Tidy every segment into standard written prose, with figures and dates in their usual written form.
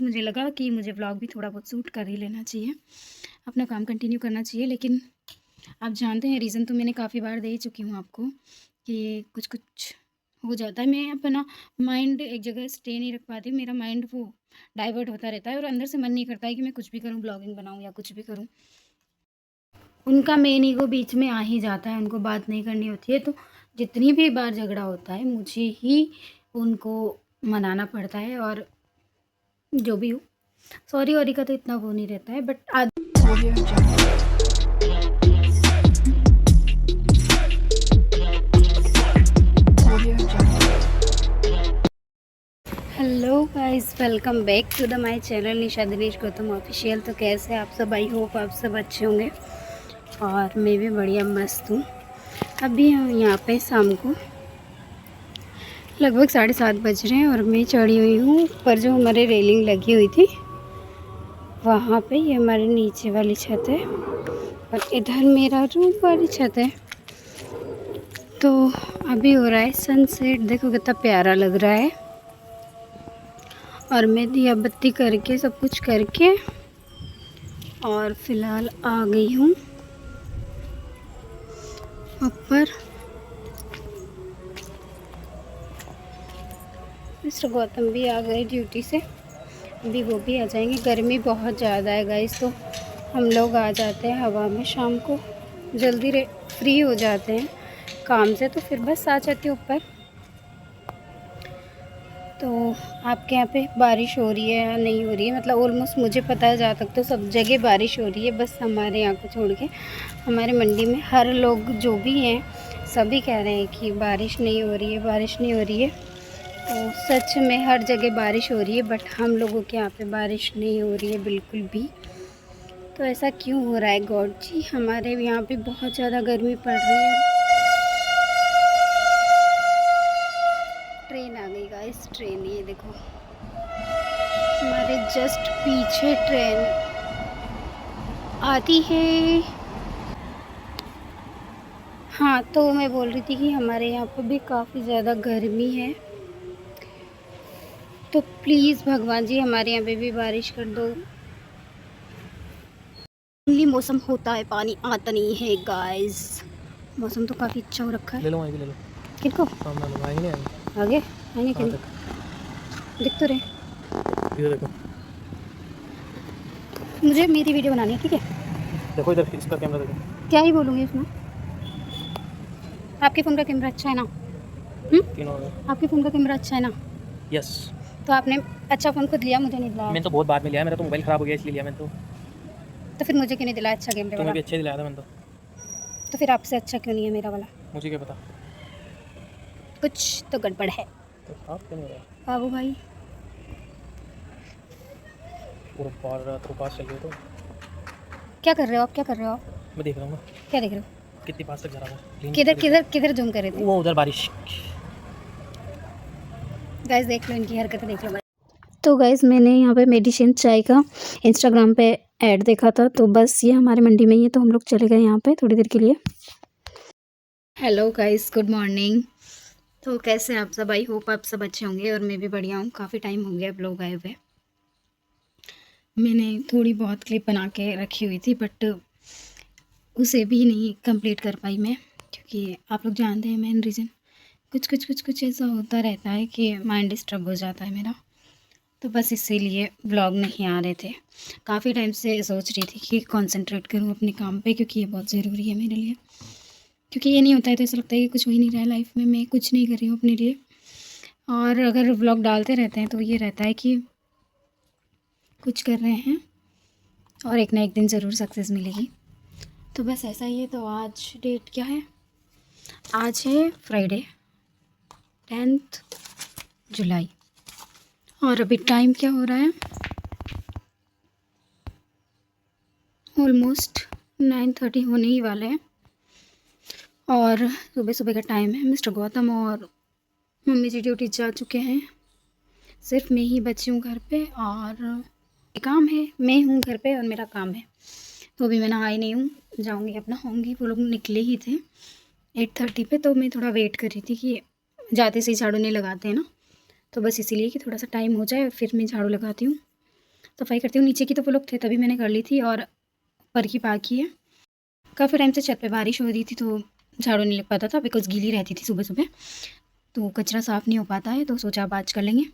मुझे लगा कि मुझे व्लॉग भी थोड़ा बहुत शूट कर ही लेना चाहिए, अपना काम कंटिन्यू करना चाहिए। लेकिन आप जानते हैं रीज़न तो मैंने काफ़ी बार दे ही चुकी हूँ आपको कि कुछ कुछ हो जाता है। मैं अपना माइंड एक जगह स्टे नहीं रख पाती, मेरा माइंड वो डाइवर्ट होता रहता है और अंदर से मन नहीं करता है कि मैं कुछ भी करूँ, ब्लॉगिंग बनाऊँ या कुछ भी करूँ। उनका मेन ईगो बीच में आ ही जाता है, उनको बात नहीं करनी होती है, तो जितनी भी बार झगड़ा होता है मुझे ही उनको मनाना पड़ता है। और जो भी हो, सॉरी वॉरी का तो इतना वो नहीं रहता है, बट आज hello guys, welcome back to the my channel Nisha Dinesh Gautam official. तो कैसे आप सब? आई होप आप सब अच्छे होंगे और मैं भी बढ़िया मस्त हूँ। अभी हम यहाँ पे शाम को लगभग 7:30 बज रहे हैं और मैं चढ़ी हुई हूँ पर जो हमारे रेलिंग लगी हुई थी वहाँ पे। ये हमारे नीचे वाली छत है और इधर मेरा रूम वाली छत है। तो अभी हो रहा है सनसेट, देखो कितना प्यारा लग रहा है। और मैं दिया बत्ती करके सब कुछ करके और फिलहाल आ गई हूँ ऊपर। मिस्टर गौतम भी आ गए ड्यूटी से, अभी वो भी आ जाएंगे। गर्मी बहुत ज़्यादा है गाइस, तो हम लोग आ जाते हैं हवा में शाम को, जल्दी फ्री हो जाते हैं काम से, तो फिर बस आ जाते हैं ऊपर। तो आपके यहाँ पे बारिश हो रही है या नहीं हो रही है? मतलब ऑलमोस्ट मुझे पता है जहाँ तक तो सब जगह बारिश हो रही है, बस हमारे यहाँ को छोड़ के हमारे मंडी में हर लोग जो भी हैं सभी कह रहे हैं कि बारिश नहीं हो रही है, बारिश नहीं हो रही है। तो सच में हर जगह बारिश हो रही है, बट हम लोगों के यहाँ पे बारिश नहीं हो रही है बिल्कुल भी। तो ऐसा क्यों हो रहा है गॉड जी? हमारे यहाँ पे बहुत ज़्यादा गर्मी पड़ रही है। ट्रेन आ गई गाइस, ट्रेन ये देखो हमारे जस्ट पीछे ट्रेन आती है। हाँ, तो मैं बोल रही थी कि हमारे यहाँ पर भी काफ़ी ज़्यादा गर्मी है, तो प्लीज़ भगवान जी हमारे यहाँ पे भी बारिश कर दो। मौसम होता है, पानी आता नहीं है गाइस। मौसम तो काफ़ी अच्छा हो रखा है। ले लो, ले लो। किनको सामने लोग आएंगे, नहीं आगे आएंगे कि नहीं? दिख तो रहे। इधर देखो, मुझे मेरी वीडियो बनानी है, ठीक है? देखो इधर, इसका कैमरा देखो। क्या ही बोलूँगी उसमें? आपके फ़ोन का कैमरा अच्छा है ना? आपके फ़ोन का कैमरा अच्छा है ना? यस। तो आपने अच्छा फ़ोन खुद लिया, मुझे नहीं दिलाया। मैंने तो बहुत बाद में लिया है, मेरा तो मोबाइल ख़राब हो गया इसलिए लिया मैंने तो फिर मुझे क्यों नहीं दिलाया अच्छा कैमरे तुम्हें वाला? भी अच्छा ही दिलाया था मैंने तो फिर आपसे अच्छा क्यों नहीं है मेरा वाला? मुझे क्या पता। कुछ तो गड़बड़ है तो आप क्यों नहीं रहे? बाबू भाई। पूरा पार रात को पास चल रही तो क्या कर रहे हो आप? क्या कर रहे हो आप? मैं देख रहा हूँ क्या देख रहे हो? कितनी पास तक जा रहा था। किधर किधर किधर जूम कर रहे थे? वो उधर बारिश। गाइस देख लो, इनकी हरकतें देख लो। तो गाइस मैंने यहाँ पे मेडिसिन चाय का इंस्टाग्राम पे ऐड देखा था, तो बस ये हमारे मंडी में ही है, तो हम लोग चले गए यहाँ पे थोड़ी देर के लिए। Hello guys, good morning. तो कैसे हैं आप सब? आई होप आप सब अच्छे होंगे और मैं भी बढ़िया हूँ। काफ़ी टाइम हो गया आप लोग आए हुए। मैंने थोड़ी बहुत क्लिप बना के रखी हुई थी, बट उसे भी नहीं कंप्लीट कर पाई मैं, क्योंकि आप लोग जानते हैं मेन रीज़न कुछ ऐसा होता रहता है कि माइंड डिस्टर्ब हो जाता है मेरा, तो बस इसीलिए व्लॉग नहीं आ रहे थे। काफ़ी टाइम से सोच रही थी कि कंसंट्रेट करूँ अपने काम पे, क्योंकि ये बहुत ज़रूरी है मेरे लिए। क्योंकि ये नहीं होता है तो ऐसा लगता है कि कुछ हो ही नहीं रहा है लाइफ में, मैं कुछ नहीं कर रही हूँ अपने लिए। और अगर व्लॉग डालते रहते हैं तो ये रहता है कि कुछ कर रहे हैं और एक ना एक दिन ज़रूर सक्सेस मिलेगी। तो बस ऐसा ही है। तो आज डेट क्या है? आज है फ्राइडे 10 जुलाई और अभी टाइम क्या हो रहा है? ऑलमोस्ट 9:30 होने ही वाले हैं और सुबह सुबह का टाइम है। मिस्टर गौतम और मम्मी जी ड्यूटी जा चुके हैं, सिर्फ मैं ही बची हूँ घर पे और काम है। मैं हूँ घर पे और मेरा काम है, तो अभी मैं नहाई नहीं हूँ, जाऊँगी अपना होंगी। वो लोग निकले ही थे 8:30 पे, तो मैं थोड़ा वेट कर रही थी कि जाते से ही झाड़ू नहीं लगाते हैं ना, तो बस इसीलिए कि थोड़ा सा टाइम हो जाए और फिर मैं झाड़ू लगाती हूँ। सफाई करती हूँ। नीचे की तो वो लोग थे तभी मैंने कर ली थी, और ऊपर की बाकी है। काफ़ी टाइम से छत पे बारिश हो रही थी तो झाड़ू नहीं लग पाता था, बिकॉज़ गीली रहती थी सुबह सुबह, तो कचरा साफ़ नहीं हो पाता है, तो सोचा अब आज कर लेंगे।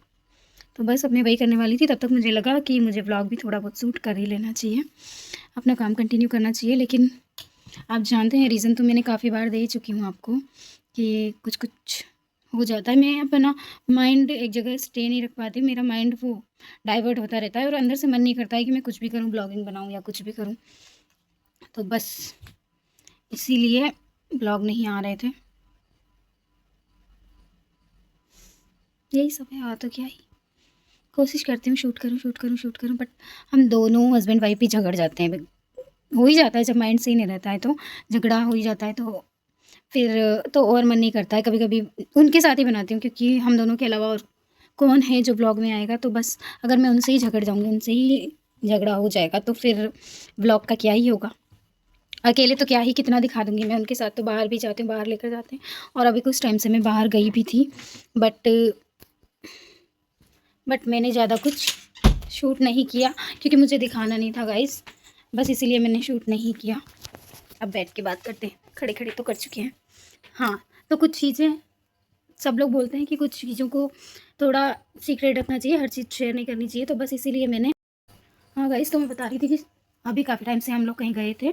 तो बस अब मैं वही करने वाली थी, तब तक मुझे लगा कि मुझे व्लॉग भी थोड़ा बहुत शूट कर ही लेना चाहिए, अपना काम कंटिन्यू करना चाहिए। लेकिन आप जानते हैं रीज़न तो मैंने काफ़ी बार दे ही चुकी हूँ आपको, कि कुछ कुछ हो जाता है। मैं अपना माइंड एक जगह स्टे नहीं रख पाती, मेरा माइंड वो डाइवर्ट होता रहता है और अंदर से मन नहीं करता है कि मैं कुछ भी करूँ, ब्लॉगिंग बनाऊँ या कुछ भी करूँ। तो बस इसीलिए ब्लॉग नहीं आ रहे थे। यही सब है, और तो क्या ही। कोशिश करती हूँ शूट करूँ, बट हम दोनों हस्बैंड वाइफ ही झगड़ जाते हैं। हो ही जाता है जब माइंड सही नहीं रहता है तो झगड़ा हो ही जाता है, तो फिर तो और मन नहीं करता है। कभी-कभी उनके साथ ही बनाती हूँ, क्योंकि हम दोनों के अलावा और कौन है जो ब्लॉग में आएगा। तो बस अगर मैं उनसे ही झगड़ जाऊँगी, उनसे ही झगड़ा हो जाएगा, तो फिर ब्लॉग का क्या ही होगा। अकेले तो क्या ही कितना दिखा दूँगी मैं, उनके साथ तो बाहर भी जाते हैं, बाहर लेकर जाते हैं। और अभी कुछ टाइम से मैं बाहर गई भी थी, बट मैंने ज़्यादा कुछ शूट नहीं किया, क्योंकि मुझे दिखाना नहीं था गाइस, बस इसीलिए मैंने शूट नहीं किया। अब बैठ के बात करते हैं, खड़े-खड़े तो कर चुके हैं। हाँ, तो कुछ चीज़ें, सब लोग बोलते हैं कि कुछ चीज़ों को थोड़ा सीक्रेट रखना चाहिए, हर चीज़ शेयर नहीं करनी चाहिए, तो बस इसीलिए मैंने। हाँ गाइस, तो मैं बता रही थी कि अभी काफ़ी टाइम से हम लोग कहीं गए थे,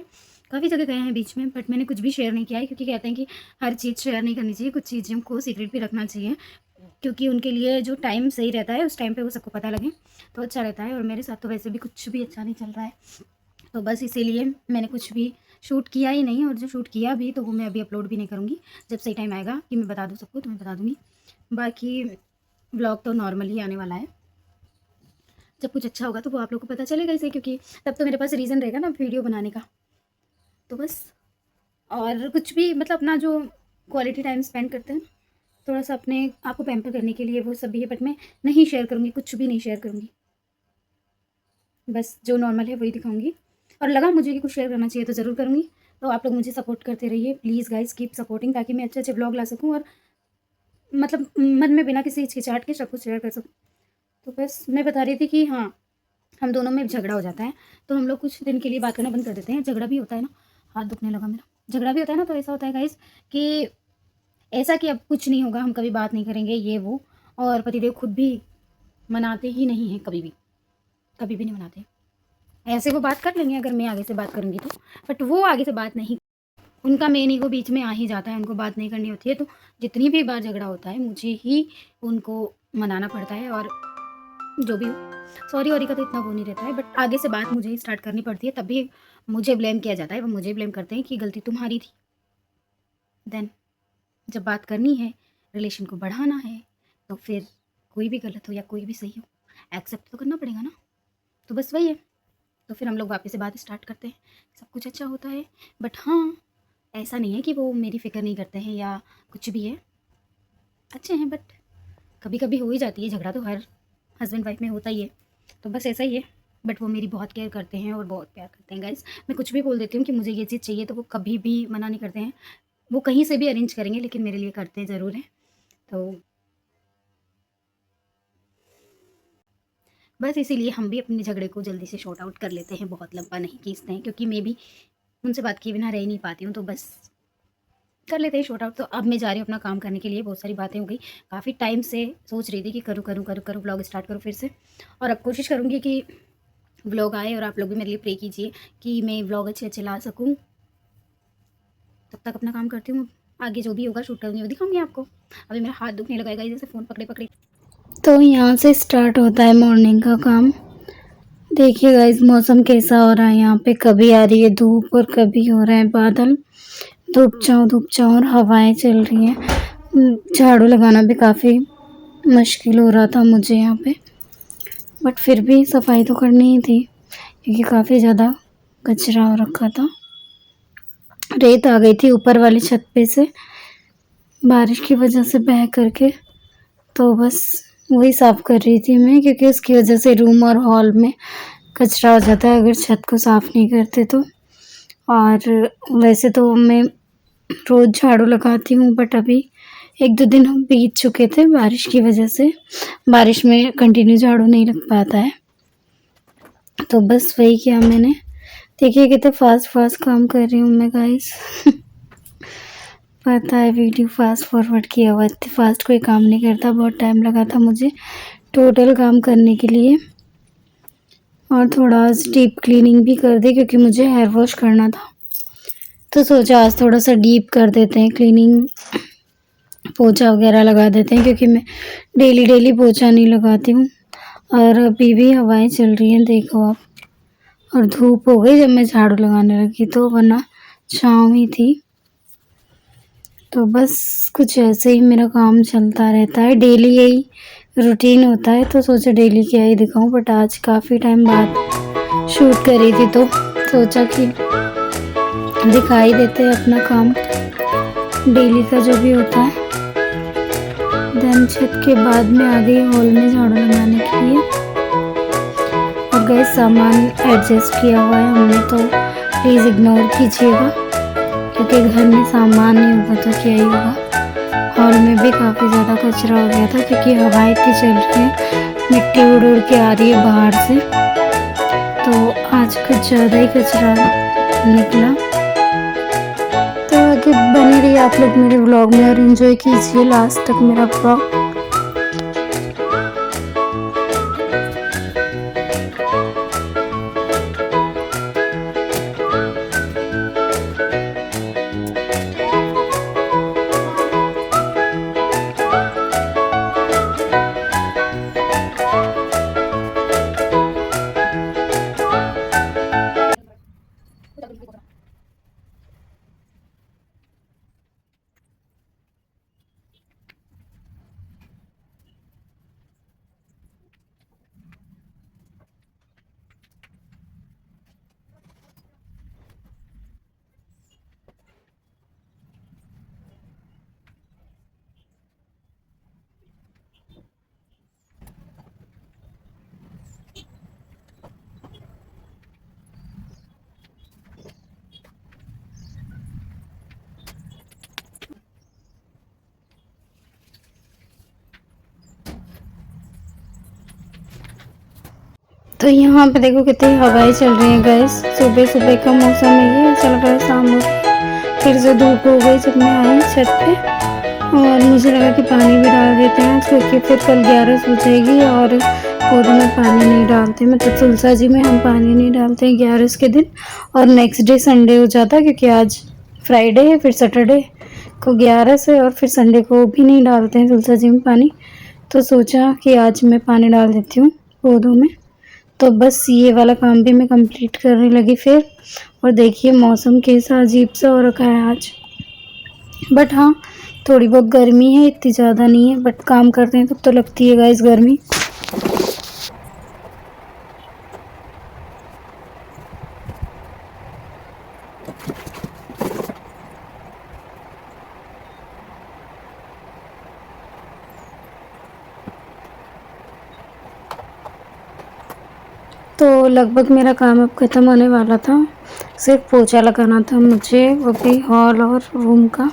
काफ़ी जगह गए हैं बीच में, बट मैंने कुछ भी शेयर नहीं किया है, क्योंकि कहते हैं कि हर चीज़ शेयर नहीं करनी चाहिए, कुछ चीज़ों को सीक्रेट भी रखना चाहिए, क्योंकि उनके लिए जो टाइम सही रहता है उस टाइम पे वो सबको पता लगे तो अच्छा रहता है। और मेरे साथ तो वैसे भी कुछ भी अच्छा नहीं चल रहा है, तो बस इसीलिए मैंने कुछ भी शूट किया ही नहीं, और जो शूट किया भी तो वो मैं अभी अपलोड भी नहीं करूँगी। जब सही टाइम आएगा कि मैं बता दूँ सबको तो मैं बता दूँगी। बाकी ब्लॉग तो नॉर्मल ही आने वाला है, जब कुछ अच्छा होगा तो वो आप लोग को पता चलेगा इसे, क्योंकि तब तो मेरे पास रीज़न रहेगा ना वीडियो बनाने का। तो बस, और कुछ भी मतलब अपना जो क्वालिटी टाइम स्पेंड करते हैं, थोड़ा सा अपने आप को पैम्पर करने के लिए, वो सब भी है, बट मैं नहीं शेयर करूँगी, कुछ भी नहीं शेयर करूँगी। बस जो नॉर्मल है वही दिखाऊँगी, और लगा मुझे कि कुछ शेयर करना चाहिए तो ज़रूर करूँगी। तो आप लोग मुझे सपोर्ट करते रहिए प्लीज़ गाइज़, कीप सपोर्टिंग, ताकि मैं अच्छे-अच्छे व्लॉग ला सकूँ और मतलब मन में बिना किसी हिचकिचाहट के सब कुछ शेयर कर सकूँ। तो बस मैं बता रही थी कि हाँ, हम दोनों में झगड़ा हो जाता है, तो हम लोग कुछ दिन के लिए बात करना बंद कर देते हैं। झगड़ा भी होता है ना, हाथ दुखने लगा मेरा। झगड़ा भी होता है ना, तो ऐसा होता है गाइज़ कि ऐसा कि अब कुछ नहीं होगा, हम कभी बात नहीं करेंगे ये वो, और पतिदेव खुद भी मनाते ही नहीं हैं कभी भी नहीं मनाते। ऐसे वो बात कर लेंगे अगर मैं आगे से बात करूँगी तो, बट वो आगे से बात नहीं, उनका मेन ईगो बीच में आ ही जाता है, उनको बात नहीं करनी होती है। तो जितनी भी बार झगड़ा होता है मुझे ही उनको मनाना पड़ता है, और जो भी हो, सॉरी-वॉरी का तो इतना वो नहीं रहता है, बट आगे से बात मुझे ही स्टार्ट करनी पड़ती है, तब भी मुझे ब्लेम किया जाता है, वो मुझे ब्लेम करते हैं कि गलती तुम्हारी थी। देन जब बात करनी है, रिलेशन को बढ़ाना है, तो फिर कोई भी गलत हो या कोई भी सही हो, एक्सेप्ट तो करना पड़ेगा ना। तो बस वही है। तो फिर हम लोग वापस से बात स्टार्ट करते हैं, सब कुछ अच्छा होता है। बट हाँ, ऐसा नहीं है कि वो मेरी फ़िक्र नहीं करते हैं या कुछ भी है, अच्छे हैं, बट कभी-कभी हो ही जाती है झगड़ा, तो हर हस्बैंड वाइफ में होता ही है। तो बस ऐसा ही है, बट वो मेरी बहुत केयर करते हैं और बहुत प्यार करते हैं गाइज़। मैं कुछ भी बोल देती हूँ कि मुझे ये चीज़ चाहिए, तो वो कभी भी मना नहीं करते हैं। वो कहीं से भी अरेंज करेंगे, लेकिन मेरे लिए करते ज़रूर हैं। तो बस इसीलिए हम भी अपने झगड़े को जल्दी से सॉर्ट आउट कर लेते हैं, बहुत लंबा नहीं खींचते हैं, क्योंकि मैं भी उनसे बात किए बिना रह नहीं पाती हूँ, तो बस कर लेते हैं सॉर्ट आउट। तो अब मैं जा रही हूँ अपना काम करने के लिए, बहुत सारी बातें हो गई। काफ़ी टाइम से सोच रही थी कि करूँ व्लॉग स्टार्ट करूँ फिर से, और अब कोशिश करूँगी कि व्लॉग आए, और आप लोग भी मेरे लिए प्रे कीजिए कि मैं व्लॉग अच्छे ला सकूँ। तब तक अपना काम करती हूँ, आगे जो भी होगा शूट करूँगी वो दिखाऊँगी आपको। अभी मेरा हाथ दुखने लगा है जैसे फ़ोन पकड़े। तो यहाँ से स्टार्ट होता है मॉर्निंग का काम। देखिए गाइस, मौसम कैसा हो रहा है यहाँ पे, कभी आ रही है धूप और कभी हो रहा है बादल। धूप छाँव और हवाएं चल रही हैं। झाड़ू लगाना भी काफ़ी मुश्किल हो रहा था मुझे यहाँ पे, बट फिर भी सफाई तो करनी ही थी, क्योंकि काफ़ी ज़्यादा कचरा हो रखा था। रेत आ गई थी ऊपर वाली छत पे से, बारिश की वजह से बह करके, तो बस वही साफ़ कर रही थी मैं, क्योंकि उसकी वजह से रूम और हॉल में कचरा हो जाता है अगर छत को साफ़ नहीं करते तो। और वैसे तो मैं रोज़ झाड़ू लगाती हूँ, बट अभी 1-2 दिन बीत चुके थे बारिश की वजह से। बारिश में कंटिन्यू झाड़ू नहीं लग पाता है, तो बस वही किया मैंने। देखिए कितने फास्ट काम कर रही हूँ मैं गाइस। पता है वीडियो फास्ट फॉरवर्ड किया हुआ, इतने फास्ट कोई काम नहीं करता, बहुत टाइम लगा था मुझे टोटल काम करने के लिए। और थोड़ा डीप क्लीनिंग भी कर दी क्योंकि मुझे हेयर वॉश करना था, तो सोचा आज थोड़ा सा डीप कर देते हैं क्लीनिंग, पोछा वगैरह लगा देते हैं क्योंकि मैं डेली पोछा नहीं लगाती हूँ। और अभी भी हवाएं चल रही हैं देखो आप, और धूप हो गई जब मैं झाड़ू लगाने लगी, तो वरना छाँव ही थी। तो बस कुछ ऐसे ही मेरा काम चलता रहता है, डेली यही रूटीन होता है, तो सोचा डेली क्या ही दिखाऊं। बट आज काफ़ी टाइम बाद शूट करी थी तो सोचा कि दिखाई देते हैं अपना काम डेली का जो भी होता है। देन छत के बाद में आ गई हॉल में झाड़ू लगाने के लिए। और गए सामान एडजस्ट किया हुआ है हमने, तो प्लीज़ इग्नोर कीजिएगा क्योंकि घर में सामान नहीं होगा तो क्या ही होगा। हॉल में भी काफ़ी ज़्यादा कचरा हो गया था क्योंकि हवाएं इतनी चल रही है, मिट्टी उड़ उड़ के आ रही है बाहर से, तो आज कुछ ज़्यादा ही कचरा निकला। तो आगे बने रहिए आप लोग मेरे व्लॉग में और एंजॉय कीजिए लास्ट तक मेरा व्लॉग। तो यहाँ पे देखो कितनी हवाएं चल रही हैं गाइस, सुबह सुबह का मौसम है ये, चल रहा है शाम हो रही, फिर से धूप हो गई जब मैं आई छत पे। और मुझे लगा कि पानी भी डाल देते हैं क्योंकि फिर कल 11 हो जाएगी और पौधों में पानी नहीं डालते, मतलब तुलसा जी में हम पानी नहीं डालते हैं 11 के दिन, और नेक्स्ट डे संडे हो जाता है क्योंकि आज फ्राइडे है, फिर सैटरडे को 11 है और फिर संडे को भी नहीं डालते हैं तुलसा जी में पानी। तो सोचा कि आज मैं पानी डाल देती हूँ पौधों में। तो बस ये वाला काम भी मैं कंप्लीट करने लगी फिर। और देखिए मौसम कैसा अजीब सा हो रखा है आज, बट हाँ थोड़ी बहुत गर्मी है, इतनी ज़्यादा नहीं है, बट काम करते हैं तब तो लगती है गाइस गर्मी। तो लगभग मेरा काम अब ख़त्म होने वाला था, सिर्फ पोछा लगाना था मुझे, वो भी हॉल और रूम का।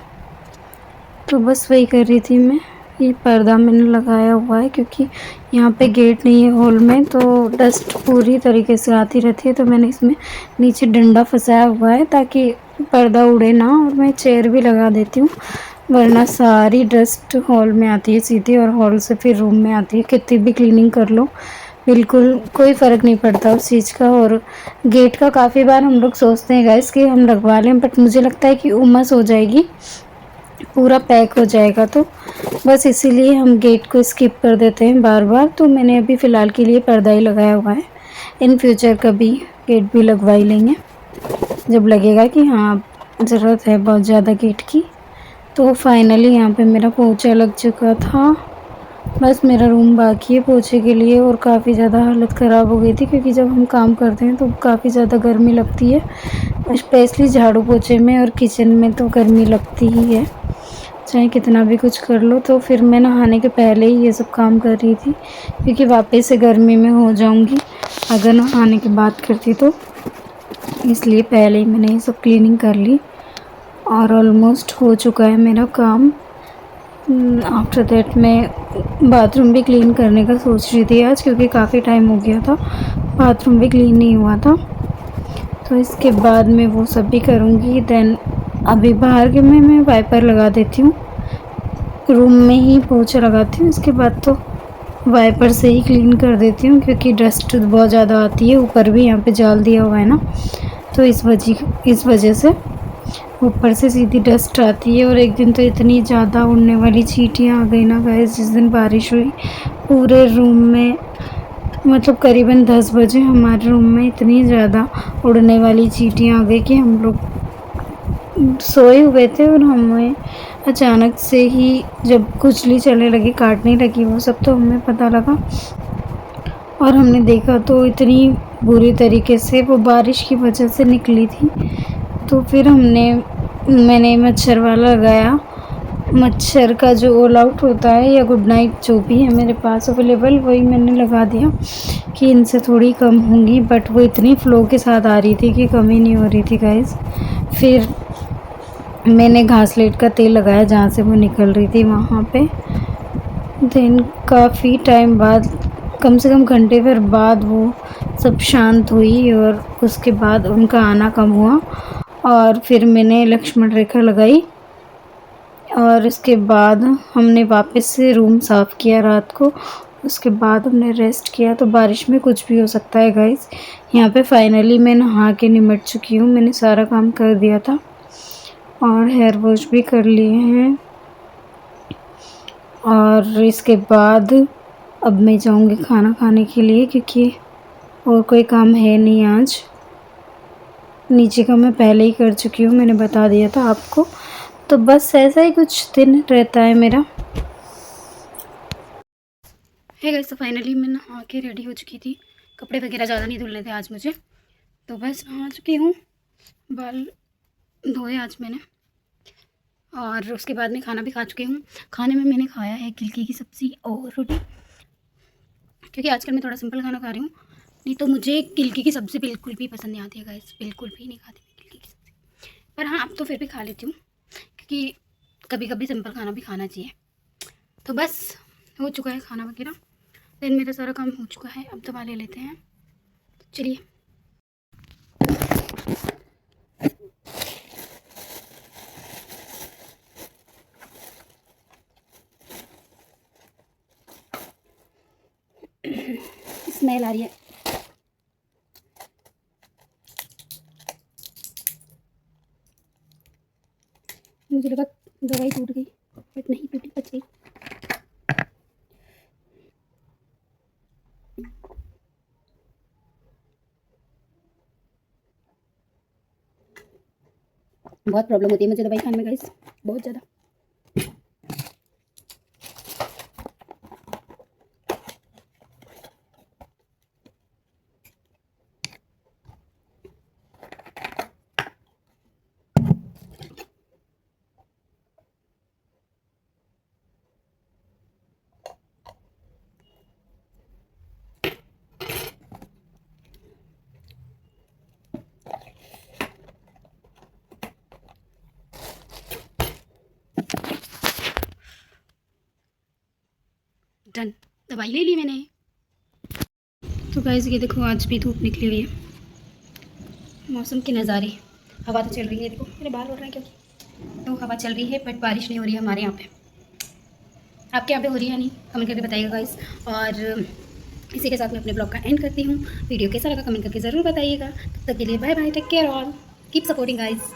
तो बस वही कर रही थी मैं। ये पर्दा मैंने लगाया हुआ है क्योंकि यहाँ पे गेट नहीं है हॉल में, तो डस्ट पूरी तरीके से आती रहती है, तो मैंने इसमें नीचे डंडा फंसाया हुआ है ताकि पर्दा उड़े ना। और मैं चेयर भी लगा देती हूँ वरना सारी डस्ट हॉल में आती है सीधी, और हॉल से फिर रूम में आती है, कितनी भी क्लीनिंग कर लो बिल्कुल कोई फ़र्क नहीं पड़ता उस चीज़ का। और गेट का काफ़ी बार हम लोग सोचते हैं गाइस कि हम लगवा लें, बट मुझे लगता है कि उमस हो जाएगी, पूरा पैक हो जाएगा, तो बस इसीलिए हम गेट को स्किप कर देते हैं बार बार। तो मैंने अभी फ़िलहाल के लिए पर्दा ही लगाया हुआ है, इन फ्यूचर कभी गेट भी लगवा ही लेंगे जब लगेगा कि हाँ ज़रूरत है बहुत ज़्यादा गेट की। तो फाइनली यहाँ पे मेरा पोछा लग चुका था, बस मेरा रूम बाकी है पोछे के लिए। और काफ़ी ज़्यादा हालत ख़राब हो गई थी क्योंकि जब हम काम करते हैं तो काफ़ी ज़्यादा गर्मी लगती है, स्पेशली झाड़ू पोछे में, और किचन में तो गर्मी लगती ही है चाहे कितना भी कुछ कर लो। तो फिर मैं नहाने के पहले ही ये सब काम कर रही थी क्योंकि वापस से गर्मी में हो जाऊंगी अगर नहाने के बाद करती, तो इसलिए पहले ही मैंने ये सब क्लीनिंग कर ली और ऑलमोस्ट हो चुका है मेरा काम। आफ्टर दैट मैं बाथरूम भी क्लीन करने का सोच रही थी आज क्योंकि काफ़ी टाइम हो गया था बाथरूम भी क्लीन नहीं हुआ था, तो इसके बाद मैं वो सब भी करूँगी। देन अभी बाहर के में मैं वाइपर लगा देती हूँ, रूम में ही पोछा लगाती हूँ, उसके बाद तो वाइपर से ही क्लीन कर देती हूँ, क्योंकि डस्ट बहुत ज़्यादा आती है। ऊपर भी यहाँ पे जाल दिया हुआ है ना, तो इस वजह से ऊपर से सीधी डस्ट आती है। और एक दिन तो इतनी ज़्यादा उड़ने वाली चींटियाँ आ गई ना गाइस, जिस दिन बारिश हुई पूरे रूम में, मतलब करीबन 10 बजे हमारे रूम में इतनी ज़्यादा उड़ने वाली चींटियाँ आ गई कि हम लोग सोए हुए थे और हमें अचानक से ही जब खुजली चलने लगी, काटने लगी वो सब, तो हमें पता लगा और हमने देखा तो इतनी बुरी तरीके से वो बारिश की वजह से निकली थी। तो फिर मैंने मच्छर वाला लगाया, मच्छर का जो ऑल आउट होता है या गुड नाइट जो भी है मेरे पास अवेलेबल, वही मैंने लगा दिया कि इनसे थोड़ी कम होंगी। बट वो इतनी फ़्लो के साथ आ रही थी कि कम ही नहीं हो रही थी गाइस। फिर मैंने घासलेट का तेल लगाया जहाँ से वो निकल रही थी वहाँ पे। देन काफ़ी टाइम बाद, कम से कम घंटे भर बाद वो सब शांत हुई और उसके बाद उनका आना कम हुआ। और फिर मैंने लक्ष्मण रेखा लगाई और इसके बाद हमने वापस से रूम साफ़ किया रात को। उसके बाद हमने रेस्ट किया। तो बारिश में कुछ भी हो सकता है गाइस। यहाँ पे फाइनली मैं नहा के निमट चुकी हूँ, मैंने सारा काम कर दिया था और हेयर वॉश भी कर लिए हैं। और इसके बाद अब मैं जाऊँगी खाना खाने के लिए, क्योंकि और कोई काम है नहीं आज। नीचे का मैं पहले ही कर चुकी हूँ, मैंने बता दिया था आपको। तो बस ऐसा ही कुछ दिन रहता है मेरा। है गाइस, तो फाइनली मैं नहा के रेडी हो चुकी थी। कपड़े वगैरह ज़्यादा नहीं धुलने थे आज मुझे, तो बस नहा चुकी हूँ। बाल धोए आज मैंने और उसके बाद मैं खाना भी खा चुकी हूँ। खाने में मैंने खाया है गिलकी की सब्ज़ी और रोटी, क्योंकि आजकल मैं थोड़ा सिंपल खाना खा रही हूँ। नहीं तो मुझे गिलकी की सब्ज़ी बिल्कुल भी पसंद नहीं आती है गाइस, बिल्कुल भी नहीं खाती मैं गिलकी की सब्ज़ी। पर हाँ, अब तो फिर भी खा लेती हूँ, क्योंकि कभी कभी सिंपल खाना भी खाना चाहिए। तो बस हो चुका है खाना वगैरह, देन मेरा सारा काम हो चुका है। अब दवा ले लेते हैं, चलिए। स्मेल आ रही है। मुझे लगा दवाई टूट गई, बट नहीं टूटी, बच गई। बहुत प्रॉब्लम होती है मुझे दवाई खाने में गाइस, बहुत ज़्यादा। डन, दवाई ले ली मैंने। तो गाइस ये देखो, आज भी धूप निकली हुई है। मौसम के नज़ारे, हवा तो चल रही है। देखो मेरे बाल उड़ रहे हैं क्योंकि, तो हवा चल रही है बट बारिश नहीं हो रही है हमारे यहाँ पे। आपके यहाँ पे हो रही है नहीं, कमेंट करके बताइएगा गाइस। और इसी के साथ मैं अपने ब्लॉग का एंड करती हूँ। वीडियो कैसा लगा कमेंट करके ज़रूर बताइएगा। तब तक के लिए bye bye, take care, all keep supporting guys.